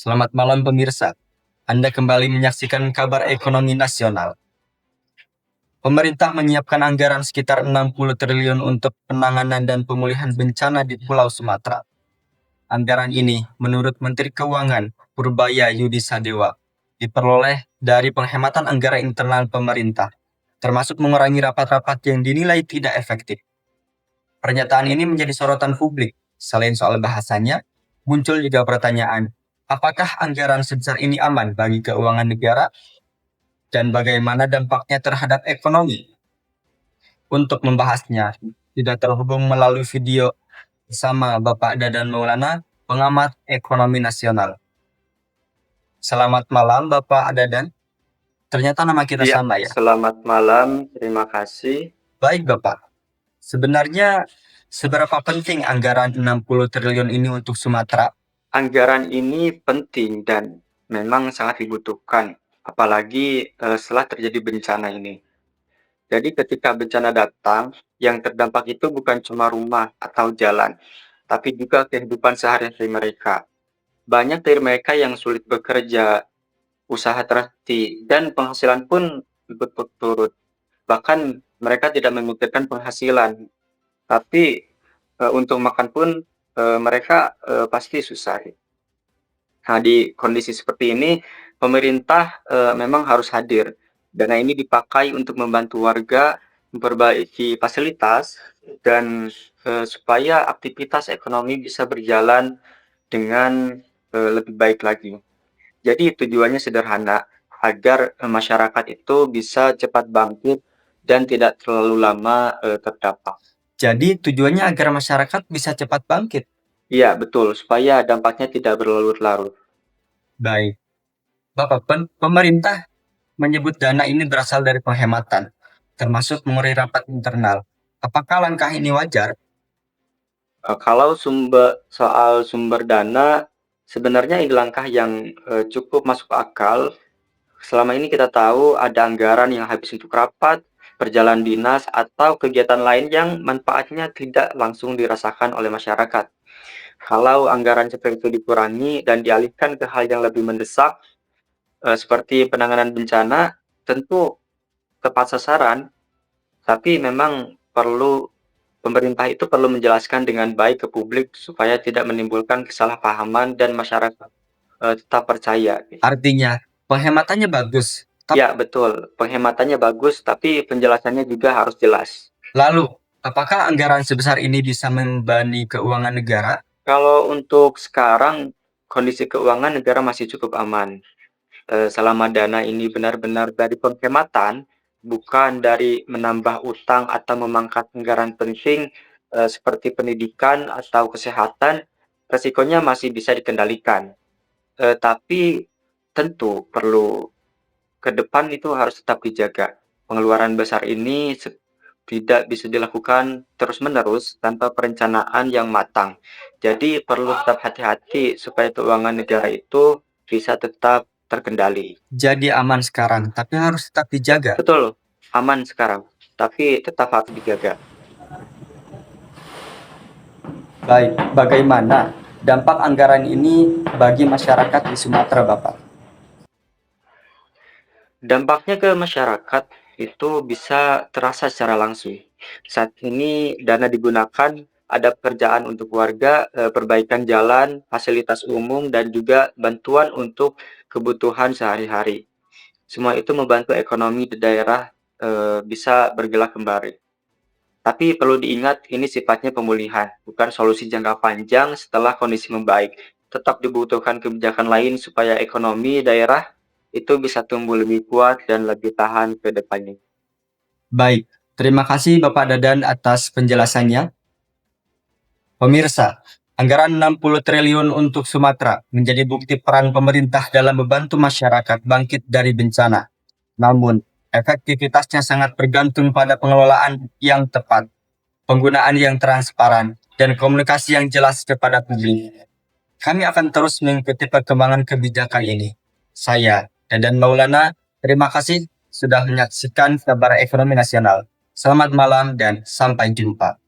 Selamat malam pemirsa. Anda kembali menyaksikan kabar ekonomi nasional. Pemerintah menyiapkan anggaran sekitar 60 triliun untuk penanganan dan pemulihan bencana di Pulau Sumatera. Anggaran ini, menurut Menteri Keuangan Purbaya Yudisadewa, diperoleh dari penghematan anggaran internal pemerintah, termasuk mengurangi rapat-rapat yang dinilai tidak efektif. Pernyataan ini menjadi sorotan publik. Selain soal bahasanya, muncul juga pertanyaan, apakah anggaran sebesar ini aman bagi keuangan negara dan bagaimana dampaknya terhadap ekonomi? Untuk membahasnya, sudah terhubung melalui video bersama Bapak Dadan Maulana, pengamat ekonomi nasional. Selamat malam Bapak Dadan. Ternyata nama kita Iya, sama ya. selamat malam, terima kasih. Baik Bapak. Sebenarnya seberapa penting anggaran 60 triliun ini untuk Sumatera? Anggaran ini penting dan memang sangat dibutuhkan, apalagi setelah terjadi bencana ini. Jadi ketika bencana datang, yang terdampak itu bukan cuma rumah atau jalan, tapi juga kehidupan sehari-hari mereka. Banyak dari mereka yang sulit bekerja, usaha terhenti, dan penghasilan pun ikut turut. Bahkan mereka tidak memikirkan penghasilan, tapi untuk makan pun mereka pasti susah. Nah, di kondisi seperti ini, pemerintah memang harus hadir. Dana ini dipakai untuk membantu warga memperbaiki fasilitas dan supaya aktivitas ekonomi bisa berjalan dengan lebih baik lagi. Jadi tujuannya sederhana, agar masyarakat itu bisa cepat bangkit dan tidak terlalu lama terdampak. Jadi tujuannya agar masyarakat bisa cepat bangkit. Iya, betul, supaya dampaknya tidak berlarut-larut. Baik. Bapak, pemerintah menyebut dana ini berasal dari penghematan, termasuk mengurangi rapat internal. Apakah langkah ini wajar? Kalau soal sumber dana, sebenarnya ini langkah yang cukup masuk akal. Selama ini kita tahu ada anggaran yang habis untuk rapat, perjalanan dinas, atau kegiatan lain yang manfaatnya tidak langsung dirasakan oleh masyarakat. Kalau anggaran seperti itu dikurangi dan dialihkan ke hal yang lebih mendesak, seperti penanganan bencana, tentu tepat sasaran, tapi memang pemerintah itu perlu menjelaskan dengan baik ke publik supaya tidak menimbulkan kesalahpahaman dan masyarakat tetap percaya. Artinya, penghematannya bagus. Ya, betul. Penghematannya bagus, tapi penjelasannya juga harus jelas. Lalu, apakah anggaran sebesar ini bisa membebani keuangan negara? Kalau untuk sekarang, kondisi keuangan negara masih cukup aman. Selama dana ini benar-benar dari penghematan, bukan dari menambah utang atau memangkas anggaran penting seperti pendidikan atau kesehatan, resikonya masih bisa dikendalikan. Tapi tentu perlu ke depan itu harus tetap dijaga. Pengeluaran besar ini tidak bisa dilakukan terus-menerus tanpa perencanaan yang matang. Jadi perlu tetap hati-hati supaya keuangan negara itu bisa tetap terkendali. Jadi aman sekarang, tapi harus tetap dijaga. Betul, aman sekarang, tapi tetap harus dijaga. Baik, bagaimana dampak anggaran ini bagi masyarakat di Sumatera, Bapak? Dampaknya ke masyarakat itu bisa terasa secara langsung. Saat ini dana digunakan, ada pekerjaan untuk warga, perbaikan jalan, fasilitas umum, dan juga bantuan untuk kebutuhan sehari-hari. Semua itu membantu ekonomi di daerah bisa bergerak kembali. Tapi perlu diingat ini sifatnya pemulihan, bukan solusi jangka panjang setelah kondisi membaik. Tetap dibutuhkan kebijakan lain supaya ekonomi daerah itu bisa tumbuh lebih kuat dan lebih tahan ke depannya. Baik, terima kasih Bapak Dadan atas penjelasannya. Pemirsa, anggaran 60 triliun untuk Sumatera menjadi bukti peran pemerintah dalam membantu masyarakat bangkit dari bencana. Namun, efektivitasnya sangat bergantung pada pengelolaan yang tepat, penggunaan yang transparan, dan komunikasi yang jelas kepada publik. Kami akan terus mengikuti perkembangan kebijakan ini. Saya, Dadan Maulana, terima kasih sudah menyaksikan kabar ekonomi nasional. Selamat malam dan sampai jumpa.